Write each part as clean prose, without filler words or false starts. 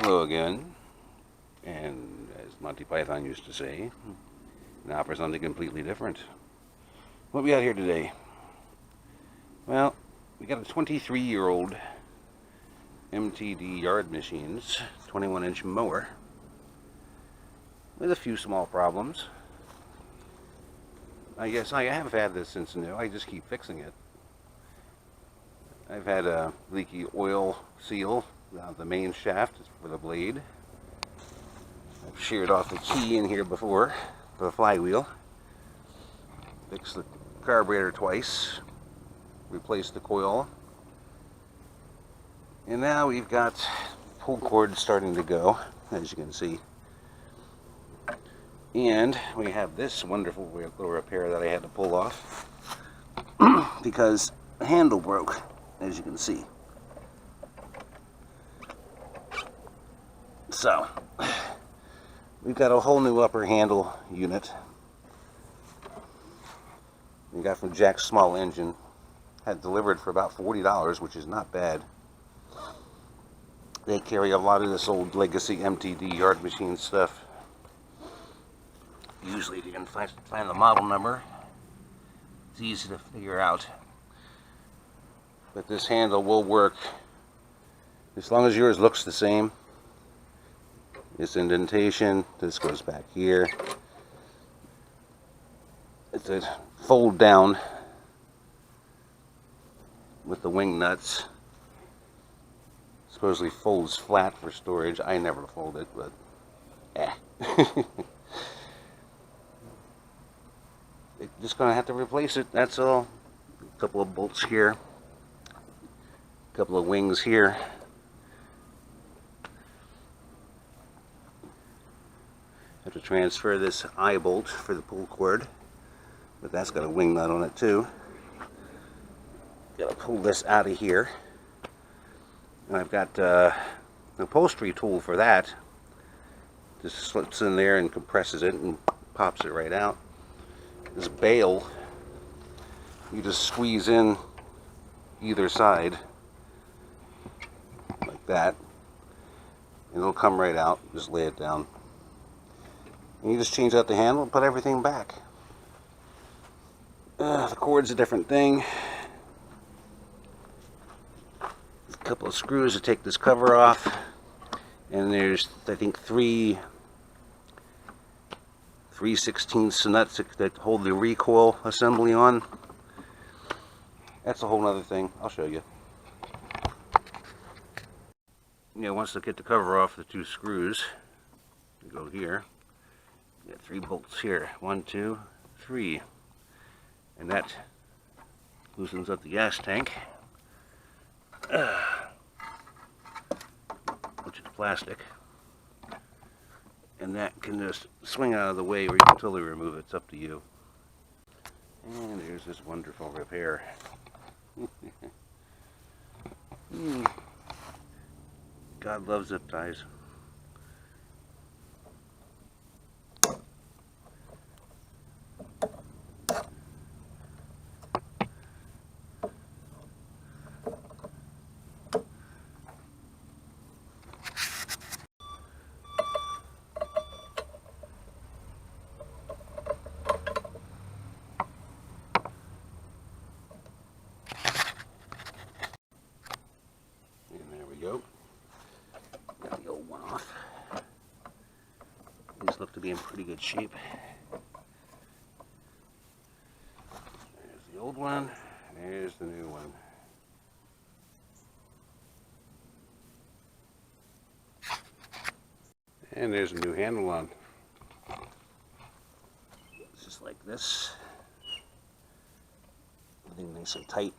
Hello again, and as Monty Python used to say, now for something completely different. What we got here today? Well, we got a 23-year-old MTD yard machines 21-inch mower with a few small problems. I guess I have had this since new. I just keep fixing it. I've had a leaky oil seal the main shaft for the blade. I've sheared off the key in here before for the flywheel. Fixed the carburetor twice. Replaced the coil. And now we've got pull cord starting to go, as you can see. And we have this wonderful little repair that I had to pull off because the handle broke, as you can see. So, we've got a whole new upper handle unit. We got from Jack's Small Engine. Had delivered for about $40, which is not bad. They carry a lot of this old legacy MTD yard machine stuff. Usually you can find the model number. It's easy to figure out. But this handle will work as long as yours looks the same. This indentation, this goes back here. It's a fold down with the wing nuts. Supposedly folds flat for storage. I never fold it, but just gonna have to replace it, that's all. A couple of bolts here, a couple of wings here. Have to transfer this eye bolt for the pull cord, but that's got a wing nut on it too. Gotta pull this out of here. And I've got an upholstery tool for that. Just slips in there and compresses it and pops it right out. This bail, you just squeeze in either side like that, and it'll come right out. Just lay it down. And you just change out the handle and put everything back. The cord's a different thing. A couple of screws to take this cover off. And there's, I think, three 3/16 nuts that hold the recoil assembly on. That's a whole other thing. I'll show you. Once I get the cover off the two screws, you go here. You got 3 bolts here. 1, 2, 3. And that loosens up the gas tank, which is plastic. And that can just swing out of the way, or you can totally remove it. It's up to you. And there's this wonderful repair. God loves zip ties. Go. Got the old one off. These look to be in pretty good shape. There's the old one. There's the new one. And there's a new handle on. It's just like this. Everything nice and tight.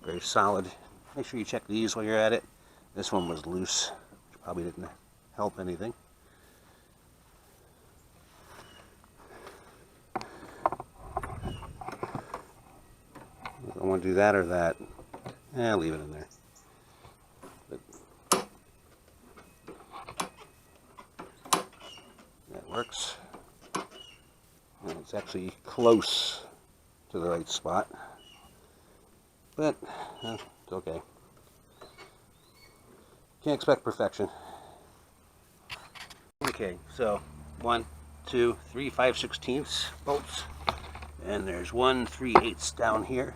Very solid. Make sure you check these while you're at it. This one was loose, which probably didn't help anything. I want to do that or that. Leave it in there. But that works. And it's actually close to the right spot. But it's okay. Can't expect perfection. Okay, so 1, 2, 3 5/16 bolts, and there's 1 3/8 down here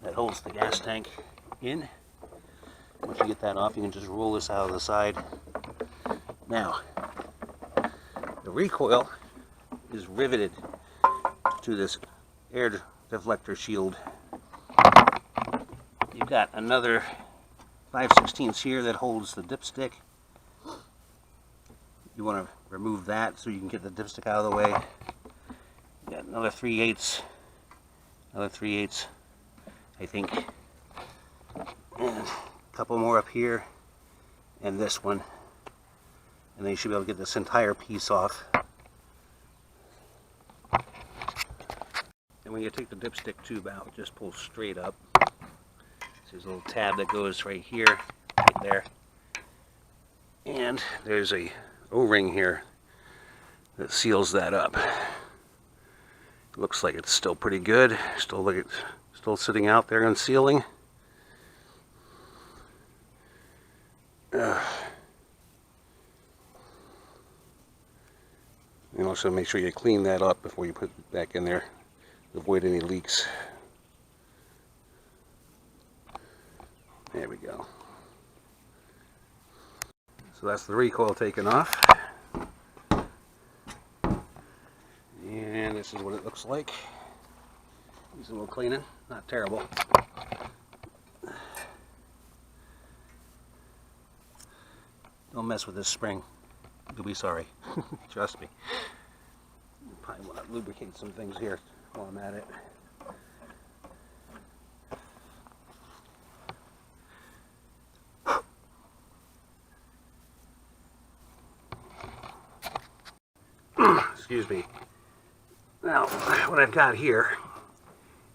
that holds the gas tank in. Once you get that off, you can just roll this out of the side. Now, the recoil is riveted to this air deflector shield. You've got another 5/16 here that holds the dipstick. You want to remove that so you can get the dipstick out of the way. You got another 3/8, another 3/8, I think, and a couple more up here, and this one, and then you should be able to get this entire piece off. And when you take the dipstick tube out, just pull straight up. There's a little tab that goes right here, right there, and there's a O-ring here that seals that up. Looks like it's still pretty good. Still sitting out there and sealing. And also make sure you clean that up before you put it back in there to avoid any leaks. There we go. So that's the recoil taken off. And this is what it looks like. Needs a little cleaning. Not terrible. Don't mess with this spring. You'll be sorry. Trust me. Probably want to lubricate some things here while I'm at it. Excuse me. Now, what I've got here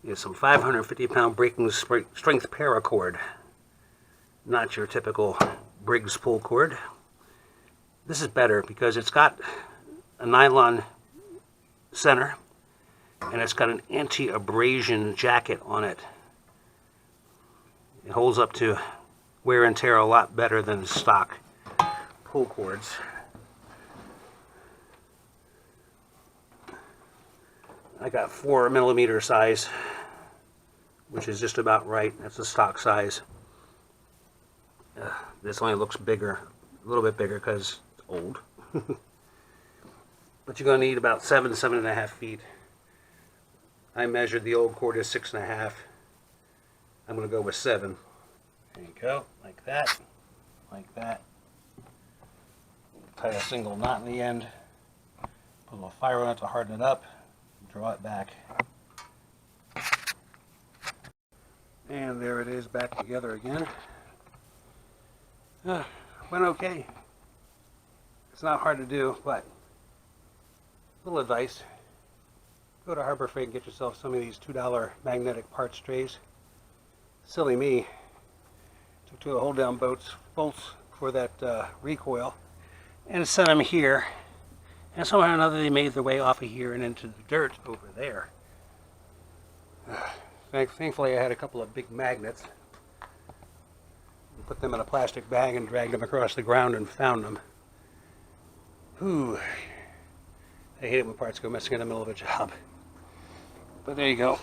is some 550-pound breaking strength paracord. Not your typical Briggs pull cord. This is better because it's got a nylon center and it's got an anti-abrasion jacket on it. It holds up to wear and tear a lot better than stock pull cords. I got 4mm size, which is just about right. That's the stock size. This only looks bigger, a little bit bigger because it's old. But you're going to need about 7.5 feet. I measured the old cord as 6.5. I'm going to go with 7. There you go, like that, like that. Tie a single knot in the end. Put a little fire on it to harden it up. Draw it back. And there it is, back together again. Went okay. It's not hard to do, but little advice. Go to Harbor Freight and get yourself some of these $2 magnetic parts trays. Silly me. Took 2 hold down bolts for that recoil and set them here. And somehow or another they made their way off of here and into the dirt over there. Thankfully I had a couple of big magnets. Put them in a plastic bag and dragged them across the ground and found them. Whew. I hate it when parts go missing in the middle of a job. But there you go.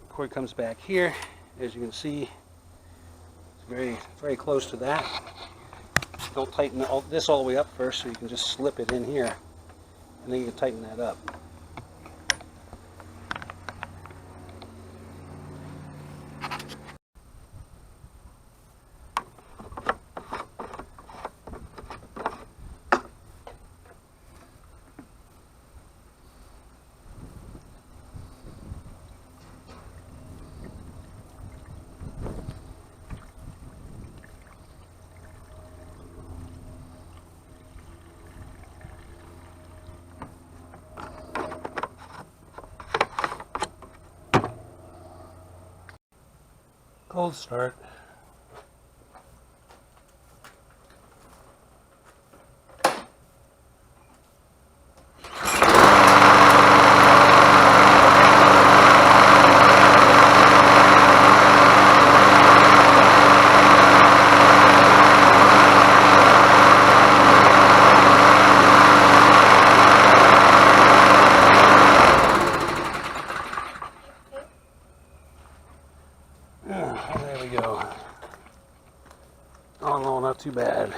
Cord comes back here. As you can see, it's very close to that. Don't tighten this all the way up first, so you can just slip it in here, and then you can tighten that up. Cold start. There we go. All in all, not too bad.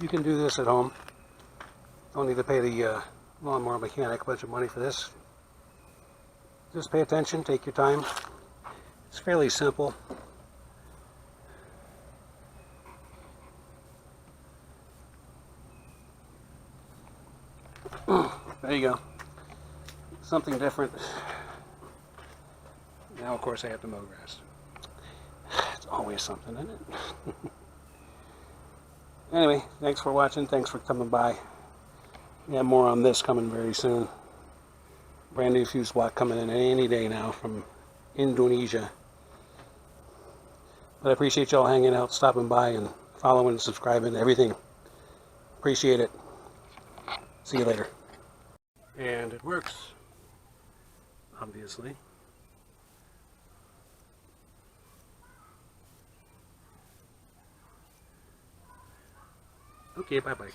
You can do this at home. Don't need to pay the lawnmower mechanic a bunch of money for this. Just pay attention, take your time. It's fairly simple. There you go. Something different. Now, of course, I have to mow grass. It's always something, isn't it? Anyway, thanks for watching. Thanks for coming by. We have more on this coming very soon. Brand new fuse block coming in any day now from Indonesia. But I appreciate y'all hanging out, stopping by, and following, subscribing, everything. Appreciate it. See you later. And it works, obviously. Okay, bye-bye.